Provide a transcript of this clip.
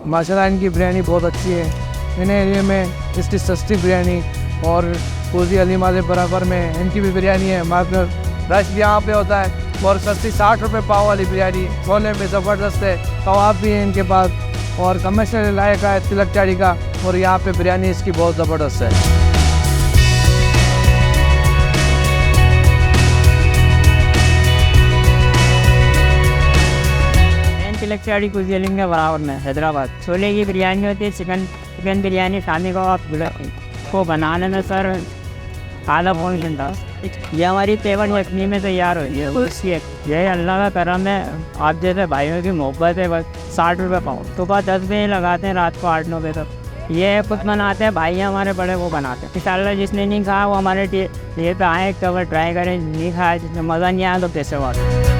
माशाल्लाह इनकी बिरयानी बहुत अच्छी है। इन एरिया में इसकी सस्ती बिरयानी और पूरी अली माले बराबर में इनकी भी बिरयानी है। मात्र रश भी यहाँ पे होता है और सस्ती 60 रुपये पाव वाली बिरयानी, छोले में ज़बरदस्त है, कबाब भी है इनके पास और कमर्शियल इलाका है तिलक चाड़ी का, और यहाँ पे बिरयानी इसकी बहुत ज़बरदस्त है। तिलक चाड़ी कुजिलिंग के बराबर में हैदराबाद छोले की बिरयानी होती है। चिकन बिरयानी शामी को बनाने में सर आधा पौन घंटा। ये हमारी तेवर यखनी में तैयार हुई है उसकी यही अल्लाह का करम है। आप जैसे भाइयों की मोहब्बत है। बस 60 रुपये पाओ, सुबह 10 बजे लगाते हैं, रात को 8-9 बजे तक। ये खुद बनाते हैं भाई हमारे बड़े, वो बनाते हैं। इंशाल्लाह जिसने नहीं खाया वो हमारे ये पे आए, एक कवर ट्राई करें। नहीं खाया, जिसने मज़ा नहीं आया तो पैसे वाले।